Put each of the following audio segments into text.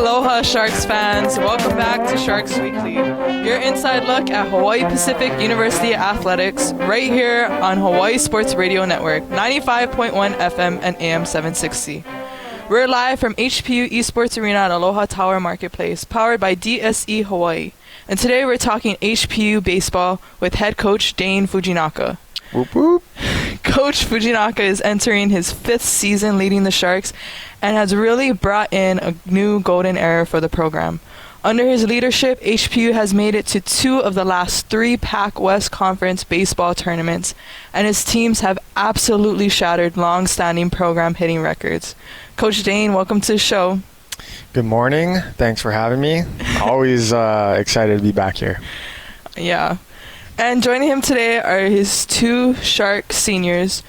Aloha Sharks fans, welcome back to Sharks Weekly, your inside look at Hawaii Pacific University athletics right here on Hawaii Sports Radio Network, 95.1 FM and AM 760. We're live from HPU Esports Arena at Aloha Tower Marketplace, powered by DSE Hawaii. And today we're talking HPU Baseball with head coach Dane Fujinaka. Whoop whoop. Coach Fujinaka is entering his 5th season leading the Sharks and has really brought in a new golden era for the program. Under his leadership, HPU has made it to 2 of the last 3 Pac West Conference baseball tournaments, and his teams have absolutely shattered long-standing program hitting records. Coach Dane, welcome to the show. Good morning. Thanks for having me. Always excited to be back here. Yeah. And joining him today are his 2 Shark seniors,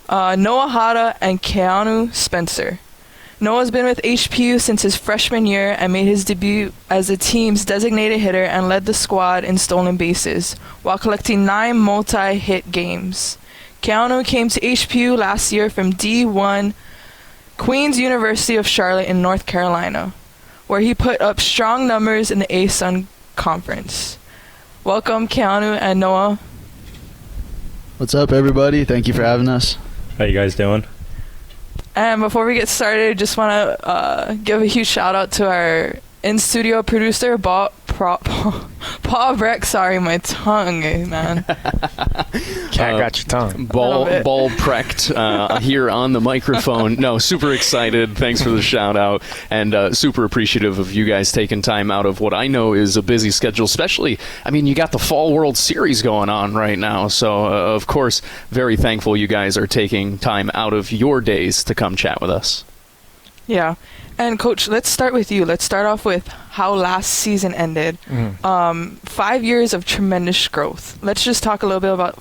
Noah Hata and Keanu Spenser. Noah's been with HPU since his freshman year and made his debut as the team's designated hitter and led the squad in stolen bases, while collecting 9 multi-hit games. Keanu came to HPU last year from D1 Queen's University of Charlotte in North Carolina, where he put up strong numbers in the ASUN Conference. Welcome, Keanu and Noah. What's up, everybody? Thank you for having us. How you guys doing? And before we get started, just want to give a huge shout out to our in-studio producer, Paul Breck. Sorry, my tongue, man. Cat got your tongue. Ball precked here on the microphone. No, super excited. Thanks for the shout out, and super appreciative of you guys taking time out of what I know is a busy schedule. Especially, I mean, you got the Fall World Series going on right now, so of course, very thankful you guys are taking time out of your days to come chat with us. Yeah. And Coach, let's start with you. Let's start off with how last season ended. 5 years of tremendous growth. Let's just talk a little bit about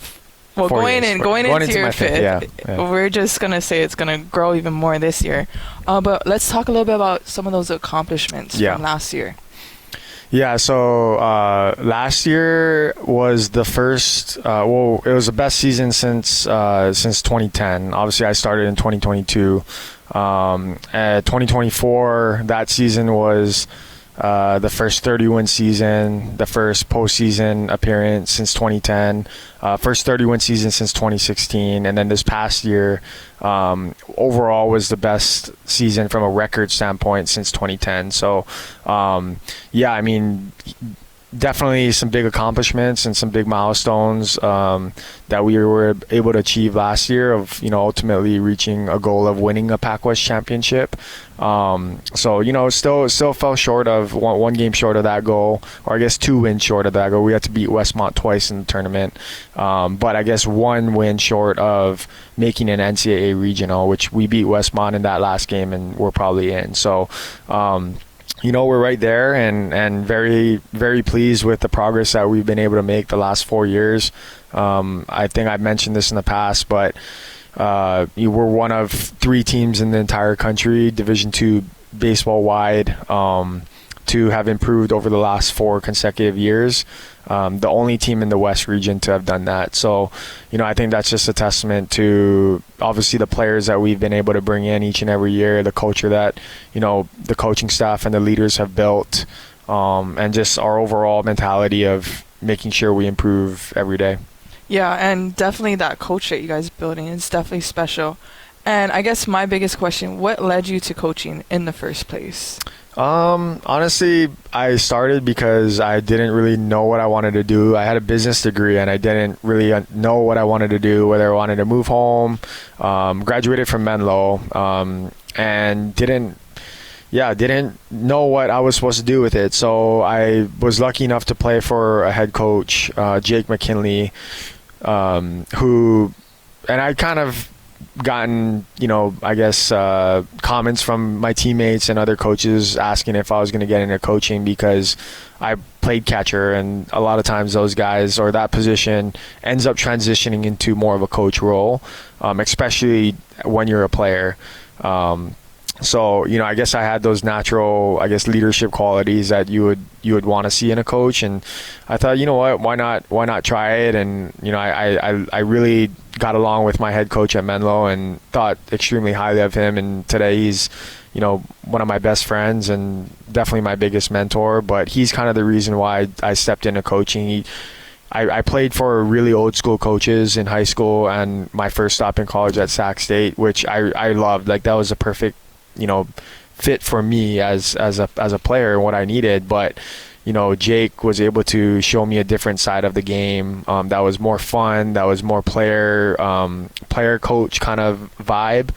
going into your 5th. Yeah. We're just gonna say it's gonna grow even more this year. But let's talk a little bit about some of those accomplishments from last year. Yeah, so last year was the first, it was the best season since 2010. Obviously, I started in 2022. 2024, that season was the first 30-win season, the first postseason appearance since 2010, first 30-win season since 2016, and then this past year overall was the best season from a record standpoint since 2010. So, yeah, I mean, definitely some big accomplishments and some big milestones that we were able to achieve last year of, ultimately reaching a goal of winning a Pac West championship. So, still fell short of one game short of that goal, or I guess 2 wins short of that goal. We had to beat Westmont twice in the tournament. But I guess 1 win short of making an NCAA regional, which we beat Westmont in that last game and we're probably in. So, we're right there and very, very pleased with the progress that we've been able to make the last 4 years. I think I've mentioned this in the past, but we're one of 3 teams in the entire country, Division II baseball wide, to have improved over the last 4 consecutive years. The only team in the West region to have done that. So, I think that's just a testament to obviously the players that we've been able to bring in each and every year, the culture that, the coaching staff and the leaders have built, and just our overall mentality of making sure we improve every day. Yeah, and definitely that culture that you guys are building is definitely special. And I guess my biggest question, what led you to coaching in the first place? Honestly, I started because I didn't really know what I wanted to do. I had a business degree and I didn't really know what I wanted to do, whether I wanted to move home, graduated from Menlo, and didn't know what I was supposed to do with it. So I was lucky enough to play for a head coach, Jake McKinley, and I kind of gotten, comments from my teammates and other coaches asking if I was going to get into coaching because I played catcher, and a lot of times those guys or that position ends up transitioning into more of a coach role, especially when you're a player. So, I guess I had those natural, leadership qualities that you would want to see in a coach. And I thought, why not try it? And, I really got along with my head coach at Menlo and thought extremely highly of him. And today he's, one of my best friends and definitely my biggest mentor. But he's kind of the reason why I stepped into coaching. I played for really old school coaches in high school and my first stop in college at Sac State, which I loved. Like, that was a perfect, fit for me as a player and what I needed. But Jake was able to show me a different side of the game that was more fun, that was more player coach kind of vibe,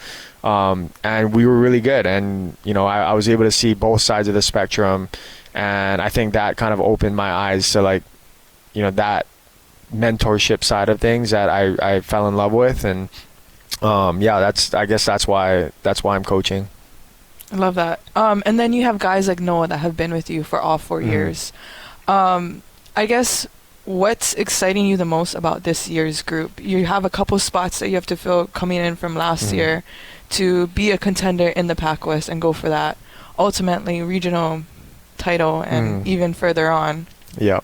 and we were really good. And I was able to see both sides of the spectrum, and I think that kind of opened my eyes to that mentorship side of things that I fell in love with. And I guess that's why I'm coaching. I love that. And then you have guys like Noah that have been with you for all 4 years. I guess what's exciting you the most about this year's group? You have a couple spots that you have to fill coming in from last year to be a contender in the Pac West and go for that ultimately regional title and even further on. Yeah.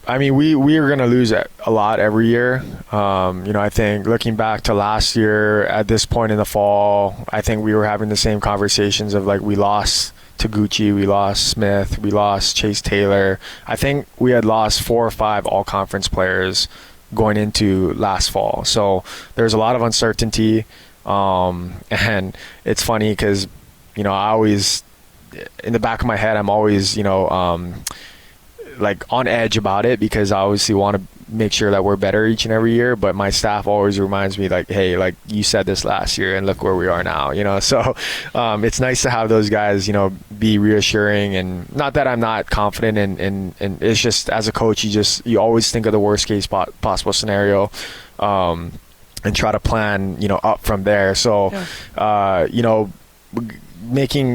I mean, we are going to lose a lot every year. I think looking back to last year at this point in the fall, I think we were having the same conversations of we lost Taguchi, we lost Smith, we lost Chase Taylor. I think we had lost 4 or 5 all-conference players going into last fall. So there's a lot of uncertainty. And it's funny because, I always, in the back of my head, I'm always, on edge about it because I obviously want to make sure that we're better each and every year, but my staff always reminds me hey, you said this last year and look where we are now, so it's nice to have those guys be reassuring. And not that I'm not confident and it's just, as a coach, you always think of the worst case possible scenario and try to plan up from there. So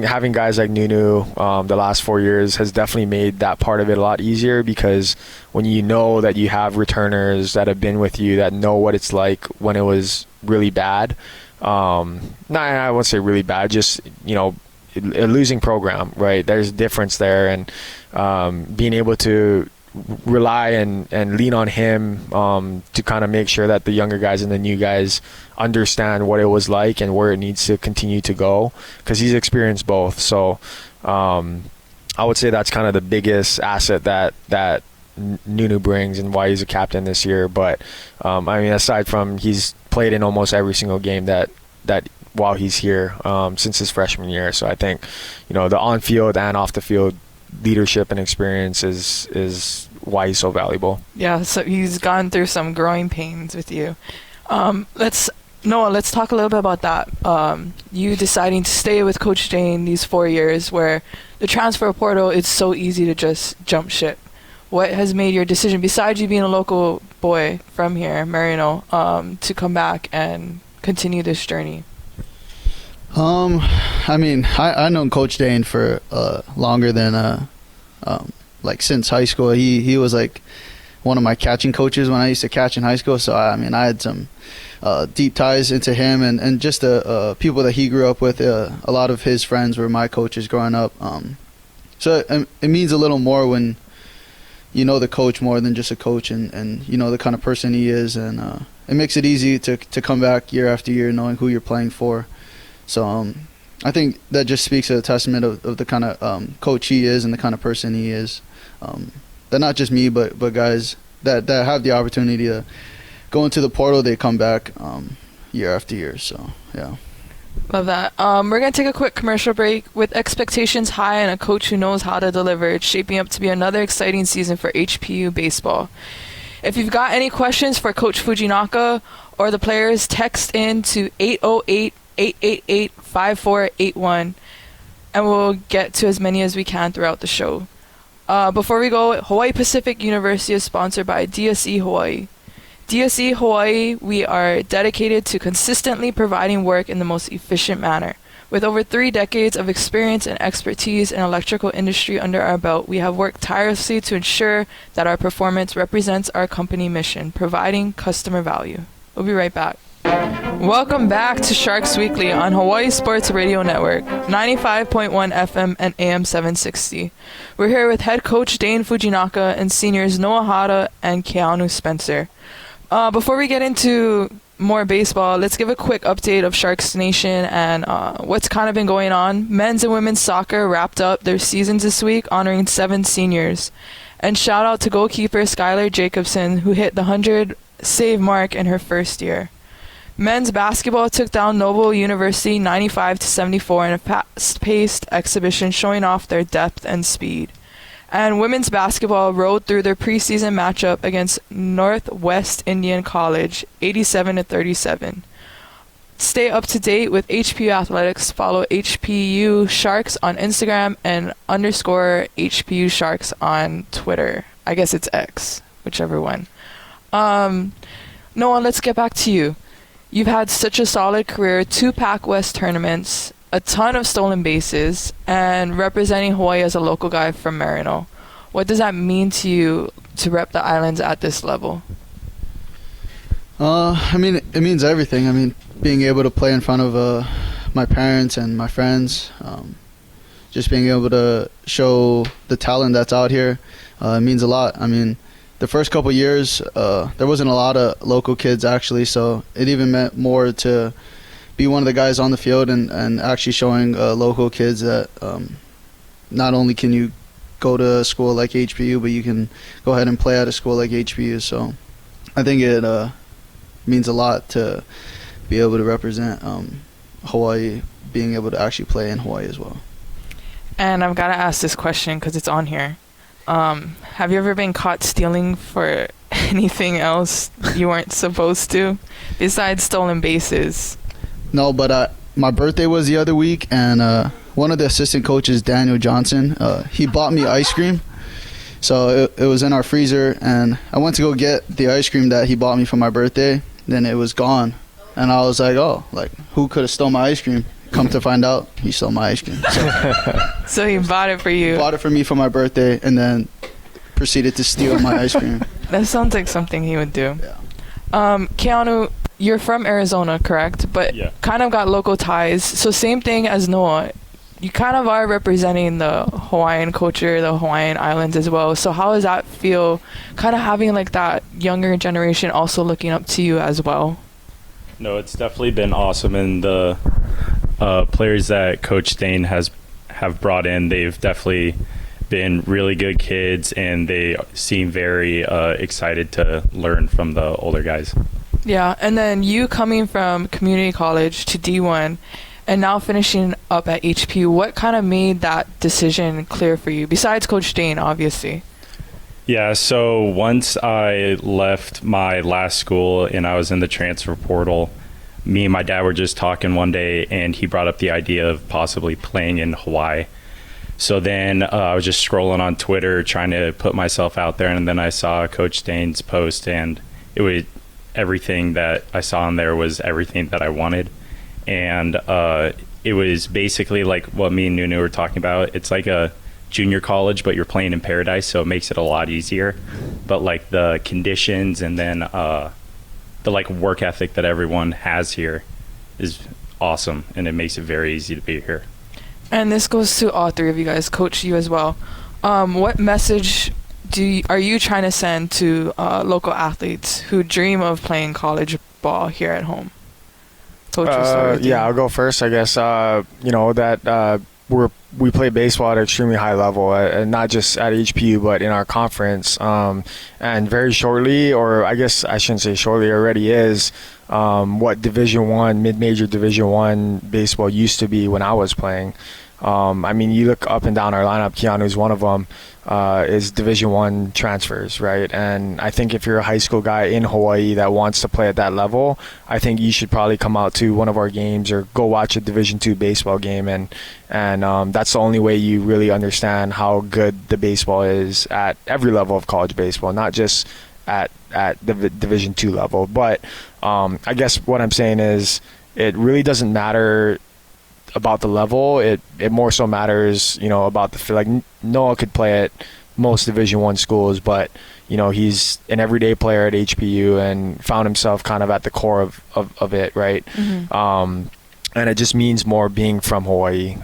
having guys like Nunu the last 4 years has definitely made that part of it a lot easier, because when that you have returners that have been with you that know what it's like when it was really bad, I won't say really bad, just a losing program, right? There's a difference there, and being able to rely and lean on him to kind of make sure that the younger guys and the new guys understand what it was like and where it needs to continue to go, because he's experienced both. So I would say that's kind of the biggest asset that Nunu brings and why he's a captain this year. But aside from, he's played in almost every single game that while he's here since his freshman year. So I think the on-field and off-the-field leadership and experience is why he's so valuable. Yeah, so he's gone through some growing pains with you. Let's talk a little bit about that. You deciding to stay with Coach Dane these 4 years, where the transfer portal, it's so easy to just jump ship. What has made your decision, besides you being a local boy from here, Marino, to come back and continue this journey? I've known Coach Dane for longer than since high school. He was one of my catching coaches when I used to catch in high school. So I had some deep ties into him and just the people that he grew up with. A lot of his friends were my coaches growing up. So it means a little more when you know the coach more than just a coach, and you know the kind of person he is, and it makes it easy to come back year after year knowing who you're playing for. So I think that just speaks to the testament of the kind of coach he is and the kind of person he is. That not just me, but guys that have the opportunity to go into the portal, they come back year after year. So, yeah. Love that. We're going to take a quick commercial break. With expectations high and a coach who knows how to deliver, it's shaping up to be another exciting season for HPU Baseball. If you've got any questions for Coach Fujinaka or the players, text in to 808-888-5481, and we'll get to as many as we can throughout the show. Before we go, Hawaii Pacific University is sponsored by DSE Hawaii. DSE Hawaii, we are dedicated to consistently providing work in the most efficient manner. With over 3 decades of experience and expertise in electrical industry under our belt, we have worked tirelessly to ensure that our performance represents our company mission, providing customer value. We'll be right back. Welcome back to Sharks Weekly on Hawaii Sports Radio Network, 95.1 FM and AM 760. We're here with head coach Dane Fujinaka and seniors Noah Hata and Keanu Spenser. Before we get into more baseball, let's give a quick update of Sharks Nation and what's kind of been going on. Men's and women's soccer wrapped up their seasons this week, honoring 7 seniors. And shout out to goalkeeper Skylar Jacobson, who hit the 100 save mark in her first year. Men's basketball took down Noble University 95-74 in a fast-paced exhibition showing off their depth and speed. And women's basketball rode through their preseason matchup against Northwest Indian College 87-37. Stay up to date with HPU Athletics. Follow HPU Sharks on Instagram and _HPU Sharks on Twitter. I guess it's X, whichever one. Noah, let's get back to you. You've had such a solid career, 2 Pac West tournaments, a ton of stolen bases, and representing Hawaii as a local guy from Marino. What does that mean to you to rep the islands at this level? I mean, it means everything. I mean, being able to play in front of my parents and my friends, just being able to show the talent that's out here, means a lot. I mean, the first couple years, there wasn't a lot of local kids actually, so it even meant more to be one of the guys on the field and actually showing local kids that not only can you go to a school like HPU, but you can go ahead and play at a school like HPU. So I think it means a lot to be able to represent Hawaii, being able to actually play in Hawaii as well. And I've got to ask this question because it's on here. Have you ever been caught stealing for anything else you weren't supposed to, besides stolen bases? No, but my birthday was the other week, and one of the assistant coaches, Daniel Johnson, he bought me ice cream. So it was in our freezer, and I went to go get the ice cream that he bought me for my birthday. Then it was gone, and I was like, oh, like, who could have stole my ice cream? Come to find out, he stole my ice cream. So he bought it for you. Bought it for me for my birthday, and then proceeded to steal my ice cream. That sounds like something he would do. Yeah. Keanu, you're from Arizona, correct? But kind of got local ties. So same thing as Noah. You kind of are representing the Hawaiian culture, the Hawaiian Islands as well. So how does that feel, kind of having like that younger generation also looking up to you as well? No, it's definitely been awesome, and the players that Coach Dane have brought in, they've definitely been really good kids, and they seem very excited to learn from the older guys. Yeah, and then you coming from community college to D1 and now finishing up at HPU, what kind of made that decision clear for you, besides Coach Dane, obviously? Yeah, so once I left my last school and I was in the transfer portal, me and my dad were just talking one day, and he brought up the idea of possibly playing in Hawaii. So then I was just scrolling on Twitter trying to put myself out there, and then I saw Coach Dane's post, and it was everything that I saw in there was everything that I wanted. And it was basically like what me and Nunu were talking about. It's like a junior college, but you're playing in paradise, so it makes it a lot easier. But like the conditions and then the like work ethic that everyone has here is awesome, and it makes it very easy to be here. And this goes to all 3 of you guys, Coach, you as well. What message are you trying to send to local athletes who dream of playing college ball here at home? Coach, I'll go first, I guess. That we play baseball at an extremely high level, and not just at HPU, but in our conference. And very shortly, or I guess I shouldn't say shortly, already is what Division I, mid-major Division I baseball used to be when I was playing. I mean, you look up and down our lineup, Keanu's one of them, is Division I transfers, right? And I think if you're a high school guy in Hawaii that wants to play at that level, I think you should probably come out to one of our games or go watch a Division II baseball game. And that's the only way you really understand how good the baseball is at every level of college baseball, not just at the Division II level. But I guess what I'm saying is it really doesn't matter about the level. It more so matters, about the like Noah could play at most Division I schools, but he's an everyday player at HPU and found himself kind of at the core of it, right? Mm-hmm. And it just means more being from Hawaii,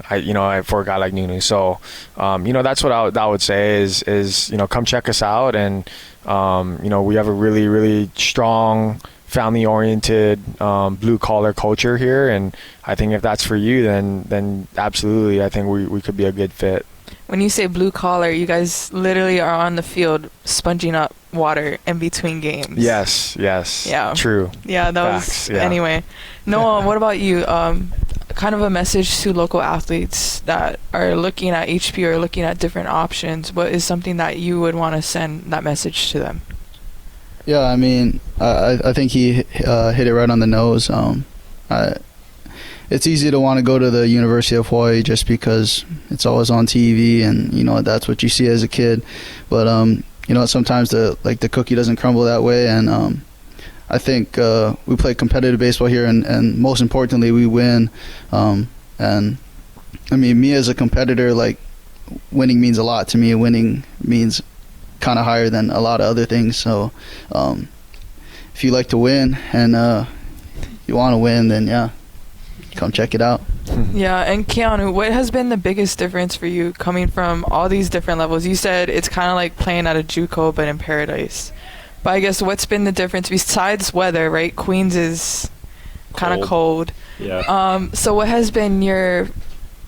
for a guy like Nunu. So, that's what I would say is come check us out, and we have a really, really strong family-oriented, blue-collar culture here. And I think if that's for you, then absolutely, I think we could be a good fit. When you say blue collar, you guys literally are on the field sponging up water in between games. Yes. Yeah. True. Yeah, that Facts, was yeah. anyway. Noah, what about you? Kind of a message to local athletes that are looking at HPU or looking at different options. What is something that you would want to send that message to them? Yeah, I mean, I think he hit it right on the nose. It's easy to want to go to the University of Hawaii just because it's always on TV and, you know, that's what you see as a kid. But, you know, sometimes the cookie doesn't crumble that way. And I think we play competitive baseball here, and most importantly, we win. And, I mean, me as a competitor, like, winning means a lot to me. Winning means kind of higher than a lot of other things. So if you like to win and you want to win, then, yeah, come check it out. Yeah, and Keanu, what has been the biggest difference for you coming from all these different levels? You said it's kind of like playing at a JUCO but in paradise. But I guess what's been the difference besides weather, right? Queens is kind of cold. Yeah. So what has been your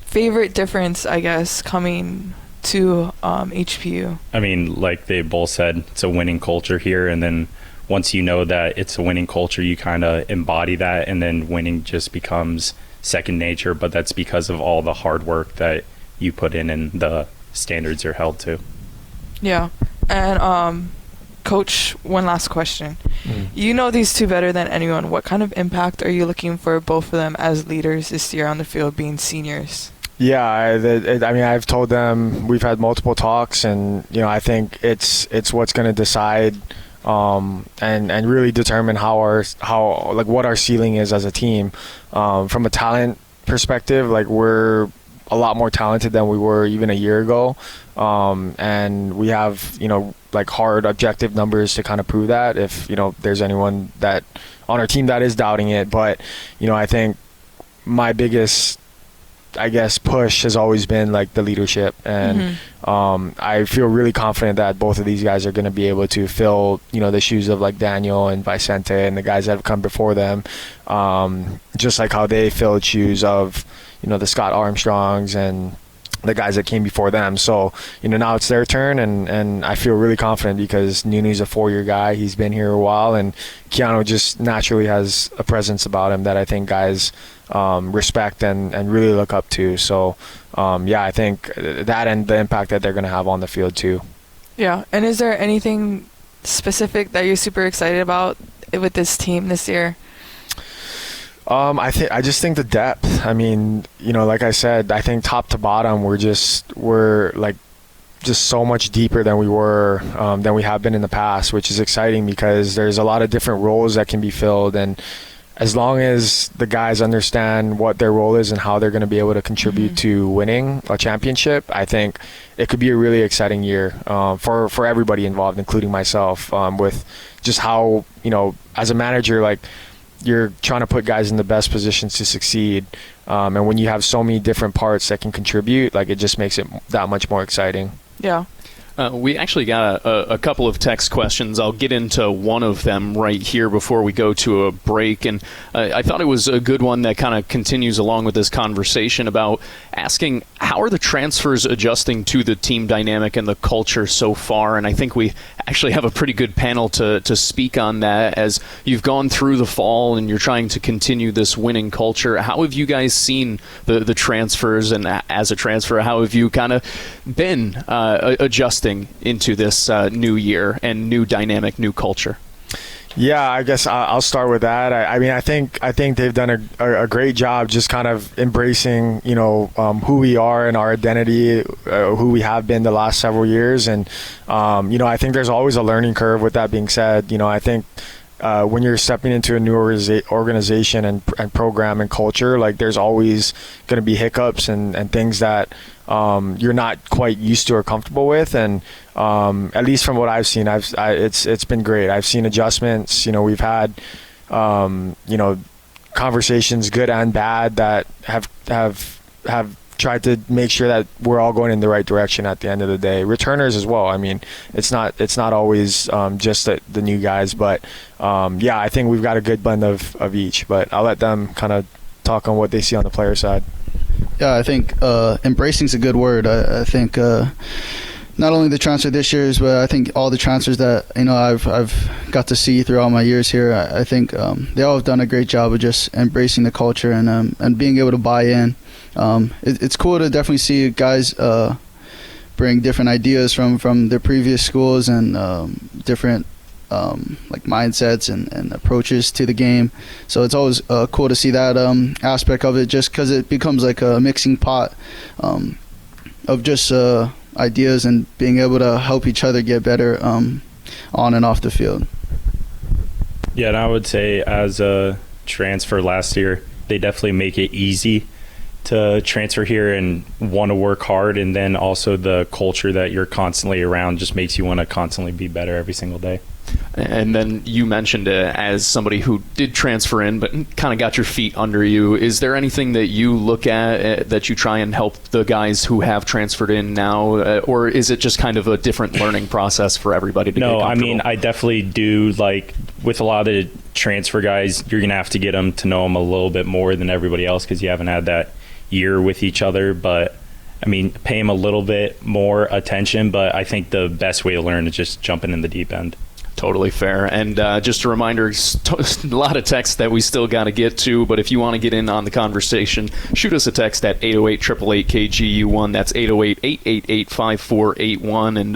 favorite difference, I guess, coming to HPU? I mean, like they both said, it's a winning culture here, and then once you know that it's a winning culture, you kind of embody that, and then winning just becomes second nature. But that's because of all the hard work that you put in and the standards you're held to. Yeah. And Coach, one last question. You know these two better than anyone. What kind of impact are you looking for both of them as leaders this year on the field, being seniors? Yeah, I mean, I've told them, we've had multiple talks, and, you know, I think it's what's going to decide and really determine what our ceiling is as a team. From a talent perspective, like, we're a lot more talented than we were even a year ago, and we have, you know, like, hard objective numbers to kind of prove that, if, you know, there's anyone that on our team that is doubting it. But, you know, I think my biggest, I guess, push has always been like the leadership, and I feel really confident that both of these guys are going to be able to fill, you know, the shoes of like Daniel and Vicente and the guys that have come before them, just like how they filled shoes of, you know, the Scott Armstrongs and the guys that came before them. So, you know, now it's their turn, and I feel really confident because Nunu's a 4-year guy. He's been here a while, and Keanu just naturally has a presence about him that I think guys respect and really look up to. So, yeah, I think that and the impact that they're going to have on the field too. Yeah. And is there anything specific that you're super excited about with this team this year? I just think the depth. I mean, you know, like I said, I think top to bottom, we're just so much deeper than we have been in the past, which is exciting because there's a lot of different roles that can be filled, and as long as the guys understand what their role is and how they're going to be able to contribute to winning a championship, I think it could be a really exciting year for everybody involved, including myself, with just how, you know, as a manager, like, you're trying to put guys in the best positions to succeed, and when you have so many different parts that can contribute, like, it just makes it that much more exciting. Yeah. We actually got a couple of text questions. I'll get into one of them right here before we go to a break. And I thought it was a good one that kind of continues along with this conversation about asking how are the transfers adjusting to the team dynamic and the culture so far. And I think we actually have a pretty good panel to speak on that as you've gone through the fall and you're trying to continue this winning culture. How have you guys seen the transfers, and as a transfer, how have you kind of been adjusting into this new year and new dynamic, new culture? Yeah, I guess I'll start with that. I mean, I think they've done a great job just kind of embracing, you know, who we are and our identity, who we have been the last several years. And, you know, I think there's always a learning curve. With that being said, you know, I think when you're stepping into a new organization and program and culture, like, there's always going to be hiccups and things that you're not quite used to or comfortable with. And at least from what I've seen, it's been great. I've seen adjustments. You know, we've had you know, conversations, good and bad, that have tried to make sure that we're all going in the right direction at the end of the day. Returners as well. I mean, it's not always just the new guys, but yeah, I think we've got a good blend of each. But I'll let them kind of talk on what they see on the player side. Yeah, I think embracing is a good word. I think not only the transfer this year's, but I think all the transfers that I've got to see throughout my years here. I think they all have done a great job of just embracing the culture and being able to buy in. It's cool to definitely see guys bring different ideas from their previous schools and different like mindsets and approaches to the game. So it's always cool to see that aspect of it, just because it becomes like a mixing pot of just ideas and being able to help each other get better on and off the field. Yeah, and I would say as a transfer last year, they definitely make it easy to transfer here and want to work hard, and then also the culture that you're constantly around just makes you want to constantly be better every single day. And then you mentioned as somebody who did transfer in but kind of got your feet under you, is there anything that you look at that you try and help the guys who have transferred in now, or is it just kind of a different learning process for everybody to get comfortable? No, I mean, I definitely do, like with a lot of the transfer guys, you're going to have to get them to know them a little bit more than everybody else because you haven't had that year with each other. But I mean, pay them a little bit more attention, but I think the best way to learn is just jumping in the deep end. Totally fair. And just a reminder, a lot of texts that we still got to get to, but if you want to get in on the conversation, shoot us a text at 808-888-KGU1. That's 808-888-5481. And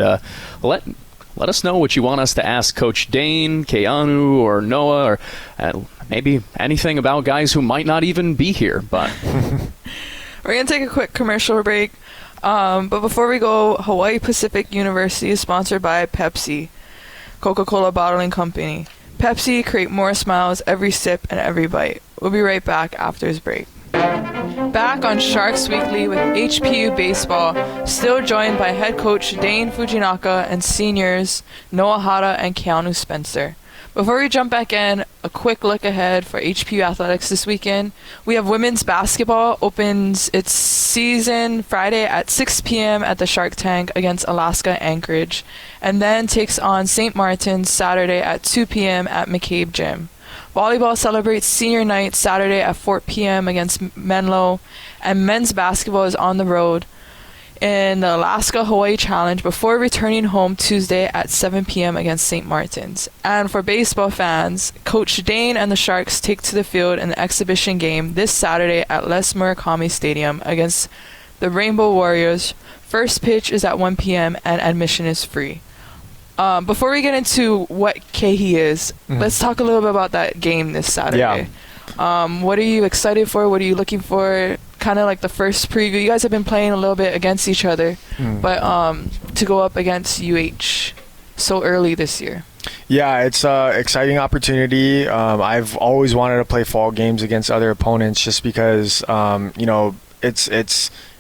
let us know what you want us to ask Coach Dane, Keanu, or Noah, or maybe anything about guys who might not even be here. But we're going to take a quick commercial break. But before we go, Hawaii Pacific University is sponsored by Pepsi, Coca-Cola Bottling Company. Pepsi, create more smiles every sip and every bite. We'll be right back after this break. Back on Sharks Weekly with HPU Baseball, still joined by head coach Dane Fujinaka and seniors Noah Hata and Keanu Spenser. Before we jump back in, a quick look ahead for HPU Athletics this weekend. We have women's basketball opens its season Friday at 6 p.m. at the Shark Tank against Alaska Anchorage, and then takes on St. Martin's Saturday at 2 p.m. at McCabe Gym. Volleyball celebrates senior night Saturday at 4 p.m. against Menlo, and men's basketball is on the road in the Alaska Hawai'i Challenge before returning home Tuesday at 7 p.m. against St. Martin's. And for baseball fans, Coach Dane and the Sharks take to the field in the exhibition game this Saturday at Les Murakami Stadium against the Rainbow Warriors. First pitch is at 1 p.m. and admission is free. Before we get into what KHE is, let's talk a little bit about that game this Saturday. Yeah. What are you excited for? What are you looking for? Kind of like the first preview. You guys have been playing a little bit against each other, but to go up against UH so early this year. Yeah, it's an exciting opportunity. I've always wanted to play fall games against other opponents just because,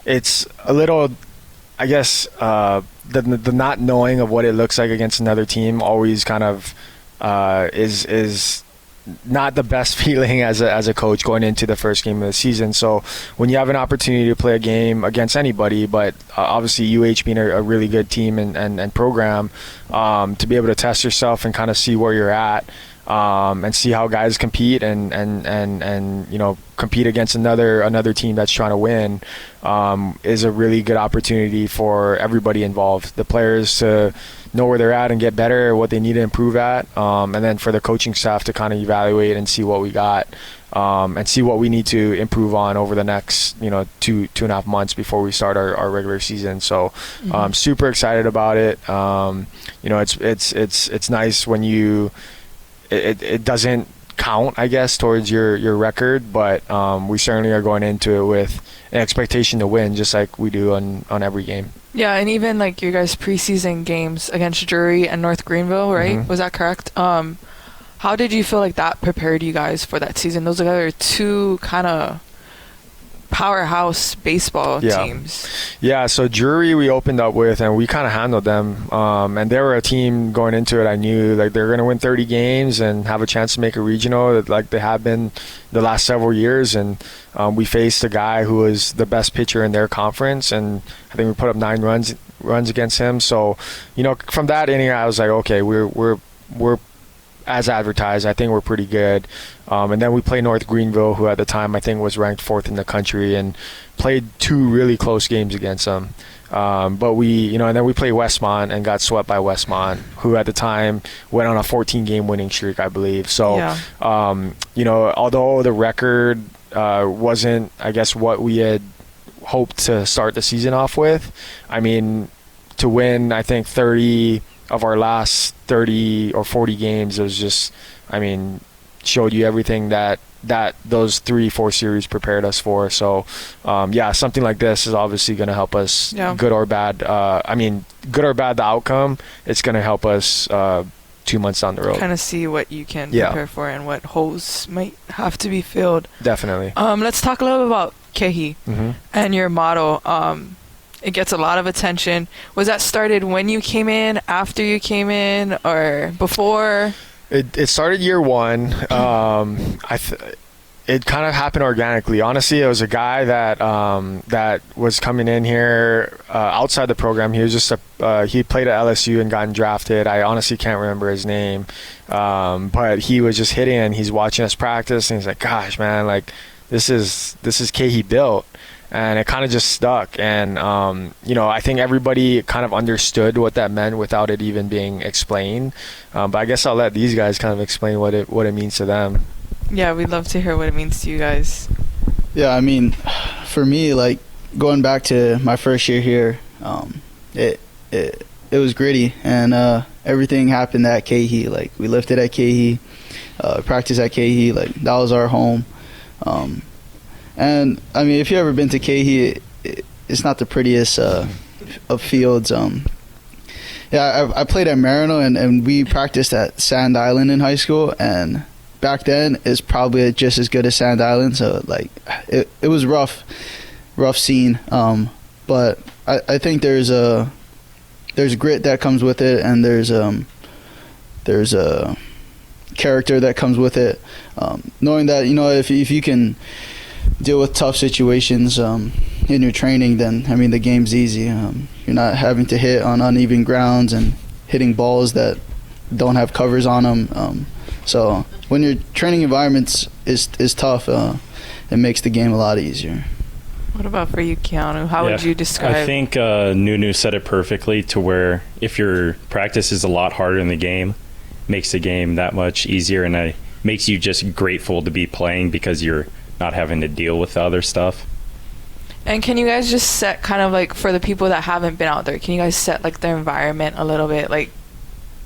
it's a little, I guess, the not knowing of what it looks like against another team always kind of is not the best feeling as a coach going into the first game of the season. So when you have an opportunity to play a game against anybody, but obviously UH being a really good team and program, to be able to test yourself and kind of see where you're at, and see how guys compete and compete against another team that's trying to win, is a really good opportunity for everybody involved. The players to know where they're at and get better, what they need to improve at, and then for the coaching staff to kind of evaluate and see what we got, and see what we need to improve on over the next 2.5 months before we start our regular season. So super excited about it. It's nice when it doesn't count, I guess, towards your record, but we certainly are going into it with an expectation to win, just like we do on every game. Yeah, and even like your guys' preseason games against Drury and North Greenville, right? Was that correct? How did you feel like that prepared you guys for that season? Those are two kind of powerhouse baseball Yeah. teams. Yeah, so Drury we opened up with, and we kind of handled them. And they were a team going into it. I knew like they're going to win 30 games and have a chance to make a regional, like they have been the last several years. And we faced a guy who was the best pitcher in their conference, and I think we put up 9 runs against him. So, from that inning, I was like, okay, we're as advertised. I think we're pretty good. And then we played North Greenville, who at the time I think was ranked 4th in the country, and played 2 really close games against them. But we, and then we played Westmont and got swept by Westmont, who at the time went on a 14-game winning streak, I believe. So, Yeah. Although the record wasn't, I guess, what we had hoped to start the season off with, I mean, to win, I think 30 of our last 30 or 40 games, it was just, showed you everything that those 3-4 series prepared us for. So, something like this is obviously going to help us, good or bad. Good or bad the outcome, it's going to help us 2 months down the road. Kind of see what you can prepare for and what holes might have to be filled. Definitely. Let's talk a little bit about Kehi and your model. It gets a lot of attention. Was that started when you came in, after you came in, or before? It started year 1. It kind of happened organically. Honestly, it was a guy that was coming in here outside the program. He was just he played at LSU and gotten drafted. I honestly can't remember his name, but he was just hitting, and he's watching us practice, and he's like, "Gosh, man, like this is Kehi built." And it kind of just stuck. And, I think everybody kind of understood what that meant without it even being explained. But I guess I'll let these guys kind of explain what it means to them. Yeah, we'd love to hear what it means to you guys. Yeah, for me, like, going back to my first year here, it was gritty. And everything happened at Kehi. Like, we lifted at Kehi, practiced at Kehi. Like, that was our home. And if you've ever been to Kehi, it's not the prettiest of fields. I played at Marino, and we practiced at Sand Island in high school, and back then it's probably just as good as Sand Island. So like it was rough scene. But I think there's grit that comes with it, and there's a character that comes with it. Knowing that if you can deal with tough situations in your training, then the game's easy. You're not having to hit on uneven grounds and hitting balls that don't have covers on them. So when your training environment is tough, it makes the game a lot easier. What about for you, Keanu? How would you describe? I think Nunu said it perfectly, to where if your practice is a lot harder in the game, makes the game that much easier, and it makes you just grateful to be playing because you're not having to deal with the other stuff. And can you guys just set kind of like, for the people that haven't been out there, can you guys set like the environment a little bit, like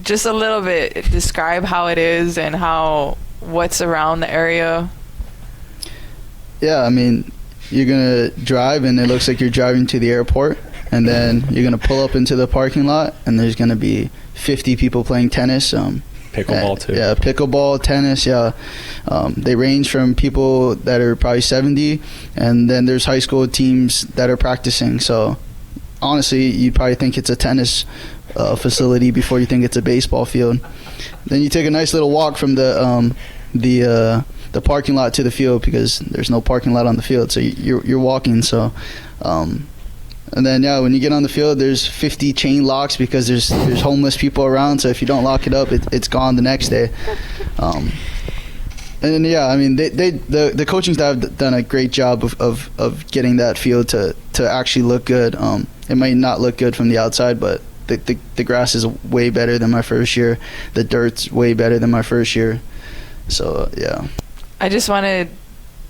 just a little bit, describe how it is and what's around the area? Yeah, you're gonna drive and it looks like you're driving to the airport, and then you're gonna pull up into the parking lot and there's gonna be 50 people playing tennis. Pickleball too. Yeah, pickleball, tennis, yeah. They range from people that are probably 70, and then there's high school teams that are practicing. So honestly, you probably think it's a tennis facility before you think it's a baseball field. Then you take a nice little walk from the parking lot to the field, because there's no parking lot on the field, so you're walking. So and then when you get on the field, there's 50 chain locks because there's homeless people around. So if you don't lock it up, it's gone the next day. And then the coaching staff have done a great job of getting that field to actually look good. It might not look good from the outside, but the grass is way better than my first year. The dirt's way better than my first year. So yeah. I just wanted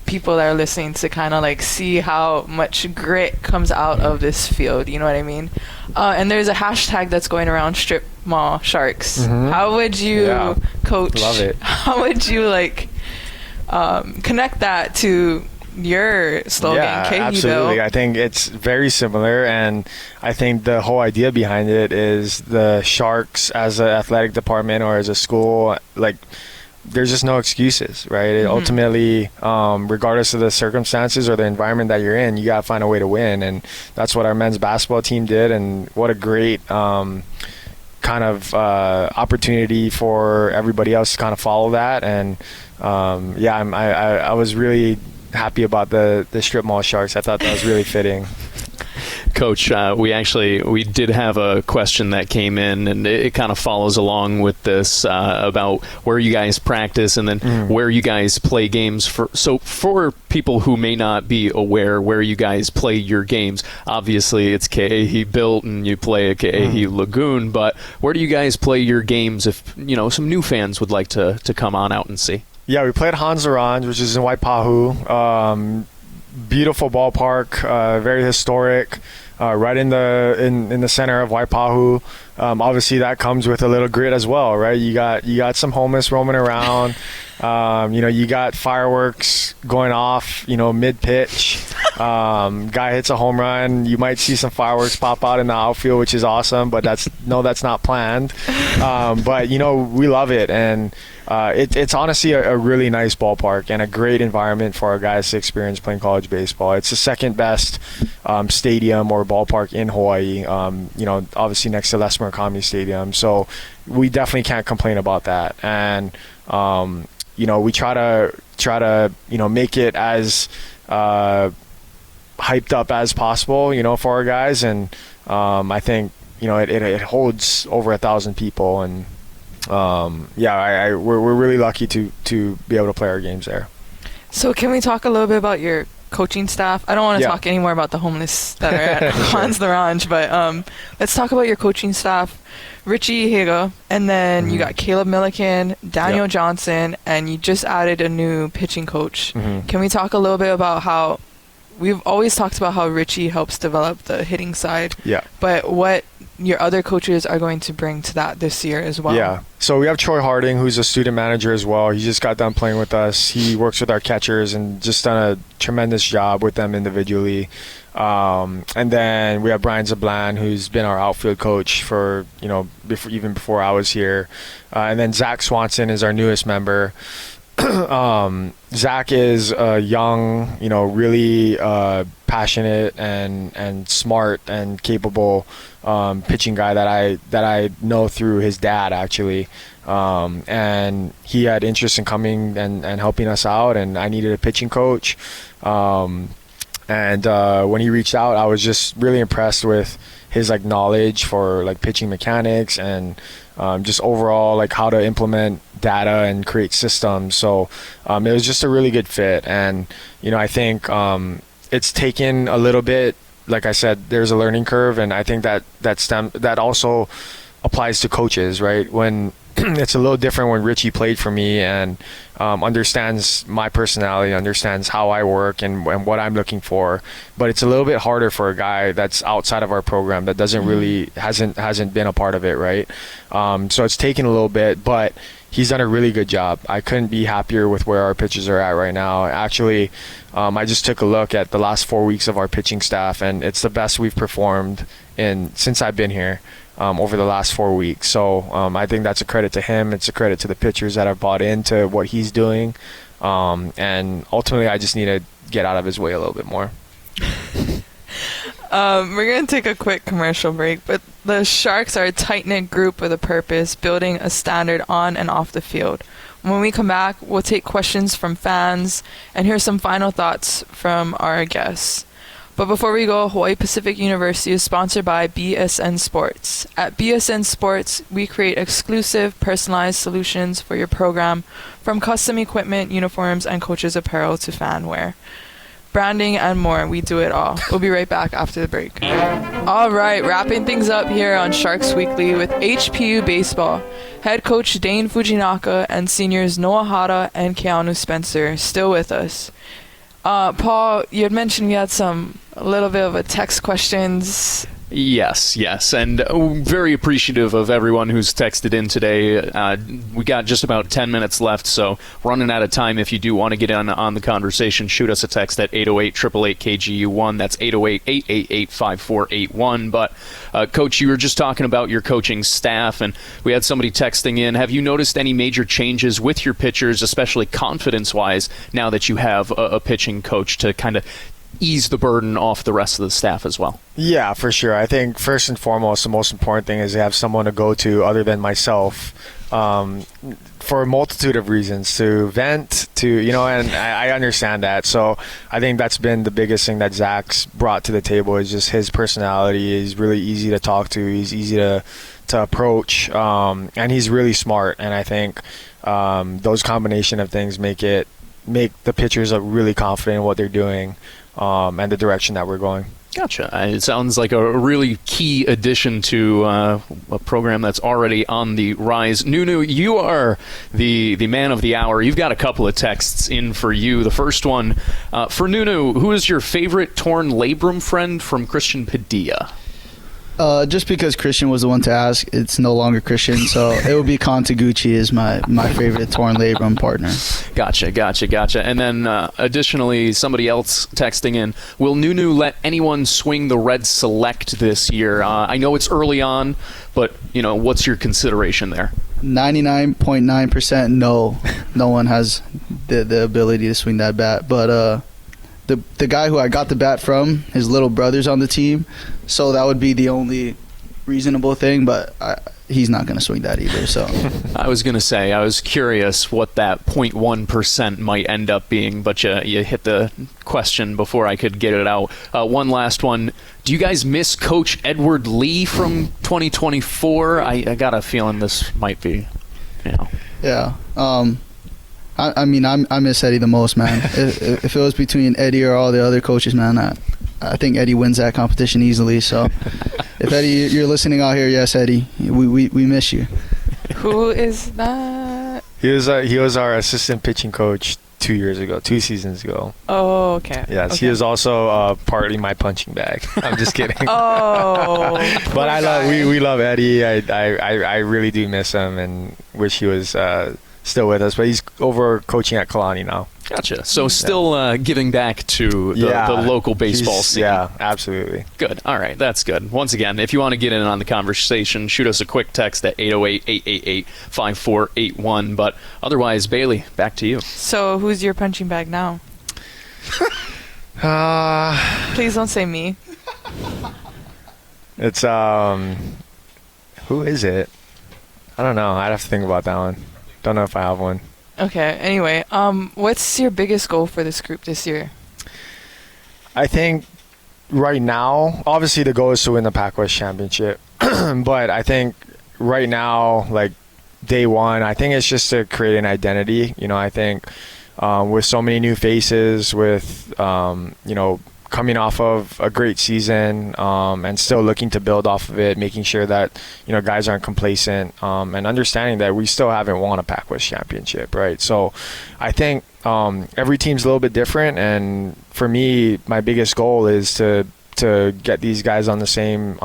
people that are listening to kind of like see how much grit comes out of this field, you know what I mean? And there's a hashtag that's going around, strip mall sharks. How would you, coach, love it. How would you connect that to your slogan? Yeah, Kehi absolutely. Bill? I think it's very similar, and I think the whole idea behind it is the Sharks as an athletic department or as a school, like, there's just no excuses, right? Ultimately, regardless of the circumstances or the environment that you're in, you got to find a way to win. And that's what our men's basketball team did. And what a great kind of opportunity for everybody else to kind of follow that. And I was really happy about the strip mall Sharks. I thought that was really fitting. Coach, we did have a question that came in, and it kind of follows along with this about where you guys practice and then where you guys play games. For people who may not be aware where you guys play your games, obviously it's Ke'ehi Built and you play at Ke'ehi Lagoon, but where do you guys play your games if some new fans would like to come on out and see? Yeah, we play at Hans Orange, which is in Waipahu. Beautiful ballpark, very historic, right in the center of Waipahu. Obviously, that comes with a little grit as well, right? You got some homeless roaming around. You got fireworks going off, mid pitch. Guy hits a home run. You might see some fireworks pop out in the outfield, which is awesome. But that's not planned. But we love it, and it's honestly a really nice ballpark and a great environment for our guys to experience playing college baseball. It's the second best stadium or ballpark in Hawaii. Obviously next to Les Murakami Stadium. So we definitely can't complain about that. And we try to make it as hyped up as possible, for our guys. And I think it holds over 1,000 people, and we're really lucky to be able to play our games there. So can we talk a little bit about your coaching staff? I don't want to talk anymore about the homeless that are at Hans Orange, but let's talk about your coaching staff. Richie Higa, and then you got Caleb Milliken, Daniel Johnson, and you just added a new pitching coach. Can we talk a little bit about how we've always talked about how Richie helps develop the hitting side, but what your other coaches are going to bring to that this year as well? Yeah. So we have Troy Harding, who's a student manager as well. He just got done playing with us. He works with our catchers and just done a tremendous job with them individually. And then we have Brian Zablan, who's been our outfield coach for, before I was here. And then Zach Swanson is our newest member. Zach is a young, really passionate and smart and capable pitching guy that I know through his dad, actually. And he had interest in coming and helping us out, and I needed a pitching coach. And when he reached out, I was just really impressed with his knowledge for pitching mechanics and just overall how to implement data and create systems. So it was just a really good fit. And I think it's taken a little bit. Like I said, there's a learning curve, and I think that also applies to coaches, right? When it's a little different when Richie played for me and understands my personality, understands how I work and what I'm looking for. But it's a little bit harder for a guy that's outside of our program that doesn't really hasn't been a part of it, right? So it's taken a little bit, but he's done a really good job. I couldn't be happier with where our pitchers are at right now. Actually, I just took a look at the last 4 weeks of our pitching staff, and it's the best we've performed since I've been here. Over the last 4 weeks. So I think that's a credit to him. It's a credit to the pitchers that have bought into what he's doing. And ultimately, I just need to get out of his way a little bit more. We're going to take a quick commercial break, but the Sharks are a tight-knit group with a purpose, building a standard on and off the field. When we come back, we'll take questions from fans and hear some final thoughts from our guests. But before we go, Hawaii Pacific University is sponsored by BSN Sports. At BSN Sports, we create exclusive, personalized solutions for your program, from custom equipment, uniforms, and coaches' apparel to fan wear. Branding and more, we do it all. We'll be right back after the break. All right, wrapping things up here on Sharks Weekly with HPU Baseball. Head coach Dane Fujinaka and seniors Noah Hata and Keanu Spenser still with us. Paul, you had mentioned we had a little bit of a text questions Yes, and very appreciative of everyone who's texted in today. We got just about 10 minutes left, so running out of time. If you do want to get on the conversation, shoot us a text at 808-888-KGU1. That's 808-888-5481. But, Coach, you were just talking about your coaching staff, and we had somebody texting in. Have you noticed any major changes with your pitchers, especially confidence-wise, now that you have a pitching coach to kind of ease the burden off the rest of the staff as well? Yeah, for sure. I think first and foremost, the most important thing is to have someone to go to other than myself, for a multitude of reasons, to vent, and I understand that. So I think that's been the biggest thing that Zach's brought to the table, is just his personality. He's really easy to talk to. He's easy to approach, and he's really smart. And I think those combination of things make the pitchers really confident in what they're doing, and the direction that we're going. Gotcha. It sounds like a really key addition to a program that's already on the rise. Nunu, you are the man of the hour. You've got a couple of texts in for you. The first one, for Nunu, who is your favorite torn labrum friend from Christian Padilla? Just because Christian was the one to ask, it's no longer Christian, so it would be Contaguchi is my favorite torn labrum partner. Gotcha. And then additionally, somebody else texting in, will Nunu let anyone swing the Red Select this year? I know it's early on, but what's your consideration there? 99.9% no. No one has the ability to swing that bat, but the guy who I got the bat from, his little brother's on the team, so that would be the only reasonable thing, but he's not going to swing that either. So I was going to say, I was curious what that 0.1% might end up being, but you hit the question before I could get it out. One last one. Do you guys miss Coach Edward Lee from 2024? I got a feeling this might be, Yeah. I mean, I miss Eddie the most, man. If it was between Eddie or all the other coaches, man, I think Eddie wins that competition easily. So, if Eddie, you're listening out here, yes, Eddie, we miss you. Who is that? He was our assistant pitching coach 2 seasons ago. Oh, okay. Yes, okay. He was also partly my punching bag. I'm just kidding. Oh, but we love Eddie. I really do miss him and wish he was still with us, but he's over coaching at Kalani now. Gotcha. So still giving back to the local baseball scene. Yeah, absolutely. Good. All right, that's good. Once again, if you want to get in on the conversation, shoot us a quick text at 808-888-5481. But otherwise, Bailey, back to you. So who's your punching bag now? Please don't say me. It's who is it? I don't know. I'd have to think about that one. Don't know if I have one. Okay. Anyway, what's your biggest goal for this group this year? I think right now, obviously the goal is to win the Pac-West Championship. But I think right now, like day one, I think it's just to create an identity. I think with so many new faces, with coming off of a great season, and still looking to build off of it, making sure that guys aren't complacent, and understanding that we still haven't won a Pac-West championship, right? So I think every team's a little bit different, and for me, my biggest goal is to get these guys on the same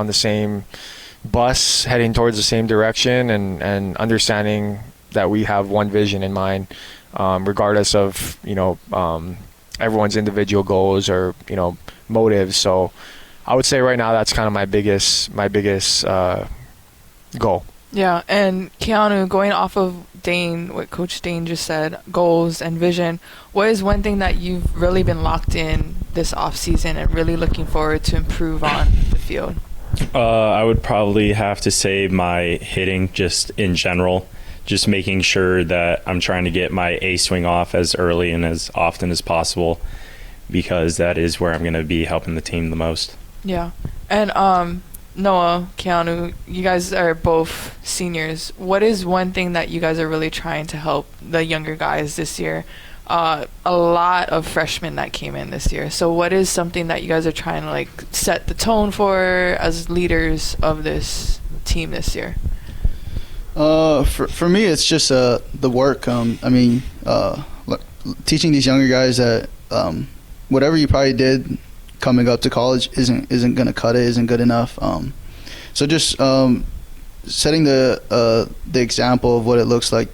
bus, heading towards the same direction, and understanding that we have one vision in mind, regardless of everyone's individual goals or motives. So I would say right now that's kind of my biggest goal. Yeah, and Keanu, going off of Dane, what Coach Dane just said, goals and vision, what is one thing that you've really been locked in this off season and really looking forward to improve on the field? I would probably have to say my hitting, just in general. Just making sure that I'm trying to get my A swing off as early and as often as possible, because that is where I'm going to be helping the team the most. Yeah. And Noah, Keanu, you guys are both seniors. What is one thing that you guys are really trying to help the younger guys this year? A lot of freshmen that came in this year. So what is something that you guys are trying to set the tone for as leaders of this team this year? For me, it's just the work. Teaching these younger guys that whatever you probably did coming up to college isn't going to cut it, isn't good enough. So just setting the example of what it looks like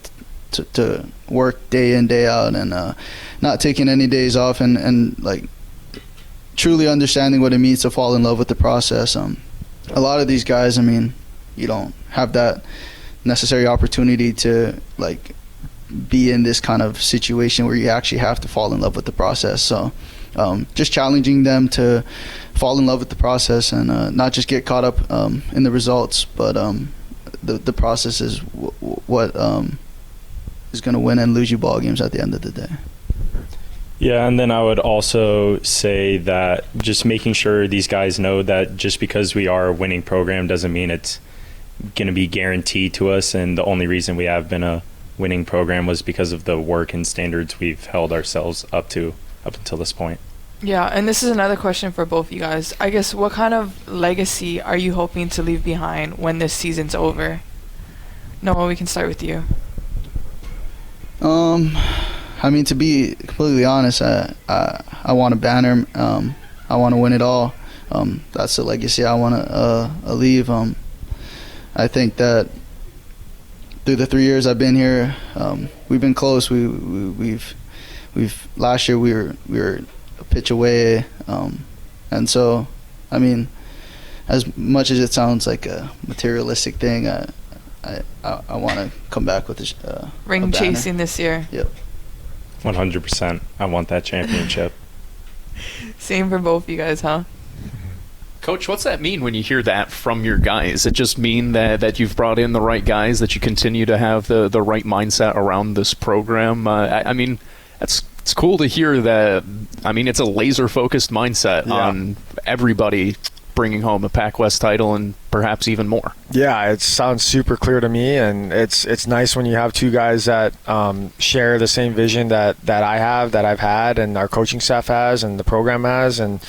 to work day in, day out, and not taking any days off, and like truly understanding what it means to fall in love with the process. A lot of these guys, I mean, you don't have that necessary opportunity to like be in this kind of situation where you actually have to fall in love with the process. So just challenging them to fall in love with the process and not just get caught up in the results, but the process is what is going to win and lose you ball games at the end of the day. Yeah, and then I would also say that just making sure these guys know that just because we are a winning program doesn't mean it's going to be guaranteed to us, and the only reason we have been a winning program was because of the work and standards we've held ourselves up until this point. Yeah, and this is another question for both you guys. I guess, what kind of legacy are you hoping to leave behind when this season's over? Noah, we can start with you. I mean, to be completely honest, I want a banner. I want to win it all. That's the legacy I want to leave. I think that through the 3 years I've been here, we've been close. We've last year we were a pitch away, and so I mean, as much as it sounds like a materialistic thing, I want to come back with a Ring a chasing this year. Yep. 100%. I want that championship. Same for both you guys, huh? Coach, what's that mean when you hear that from your guys? It just mean that you've brought in the right guys, that you continue to have the right mindset around this program? I mean, it's cool to hear that. I mean, it's a laser-focused mindset on everybody bringing home a Pac-West title and perhaps even more. Yeah, it sounds super clear to me, and it's nice when you have two guys that share the same vision that I have, that I've had, and our coaching staff has, and the program has. And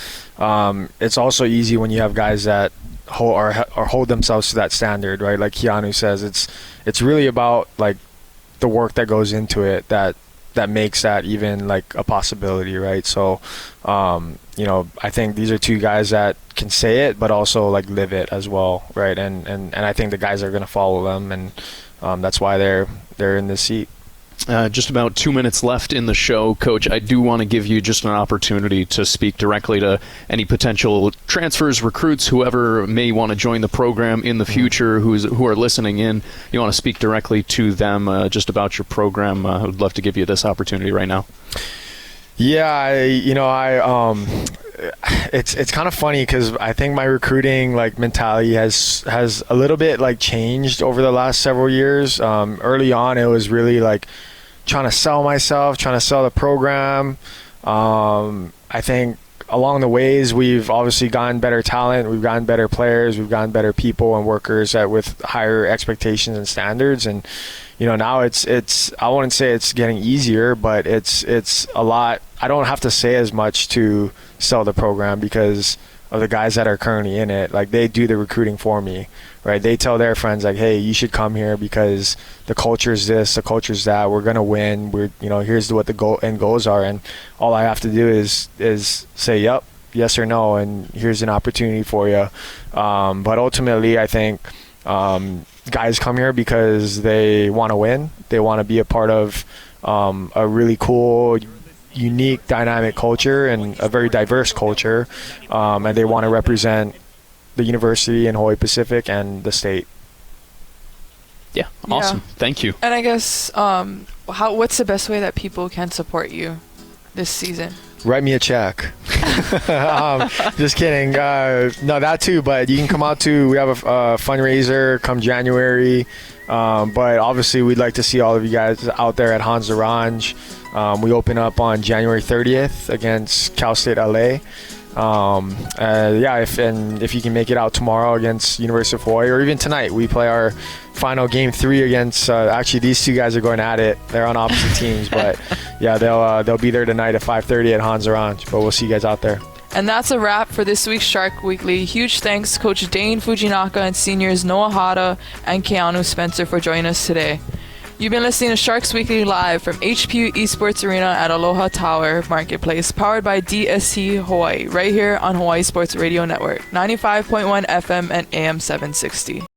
it's also easy when you have guys that hold themselves to that standard, right? Like Keanu says, it's really about like the work that goes into it that makes that even like a possibility, right? So I think these are two guys that can say it but also like live it as well, right? And I think the guys are going to follow them, and that's why they're in this seat. Just about 2 minutes left in the show, Coach. I do want to give you just an opportunity to speak directly to any potential transfers, recruits, whoever may want to join the program in the future, who are listening in. You want to speak directly to them just about your program. I would love to give you this opportunity right now. Yeah, it's kind of funny because I think my recruiting like mentality has a little bit like changed over the last several years. Early on, it was really like trying to sell myself, trying to sell the program. I think along the ways we've obviously gotten better talent, we've gotten better players, we've gotten better people and workers with higher expectations and standards. And now it's I wouldn't say it's getting easier, but it's a lot. I don't have to say as much to sell the program because of the guys that are currently in it. Like, they do the recruiting for me, right? They tell their friends like, hey, you should come here because the culture is this, the culture is that, we're gonna win, here's what the end goals are, and all I have to do is say yep, yes or no, and here's an opportunity for you. But ultimately I think guys come here because they want to win, they want to be a part of a really cool, unique, dynamic culture and a very diverse culture, and they want to represent the university and Hawaii Pacific and the state. Yeah, awesome. Thank you. And I guess what's the best way that people can support you this season? Write me a check. Just kidding. No, that too, but you can come out to, we have a fundraiser come January, but obviously we'd like to see all of you guys out there at Hans Orange. We open up on January 30th against Cal State LA. If you can make it out tomorrow against University of Hawaii, or even tonight, we play our final game 3 against. Actually, these two guys are going at it. They're on opposite teams, but yeah, they'll be there tonight at 5:30 at Hans Orange. But we'll see you guys out there. And that's a wrap for this week's Shark Weekly. Huge thanks to Coach Dane Fujinaka and seniors Noah Hata and Keanu Spenser for joining us today. You've been listening to Sharks Weekly live from HPU Esports Arena at Aloha Tower Marketplace, powered by DSC Hawaii, right here on Hawaii Sports Radio Network, 95.1 FM and AM 760.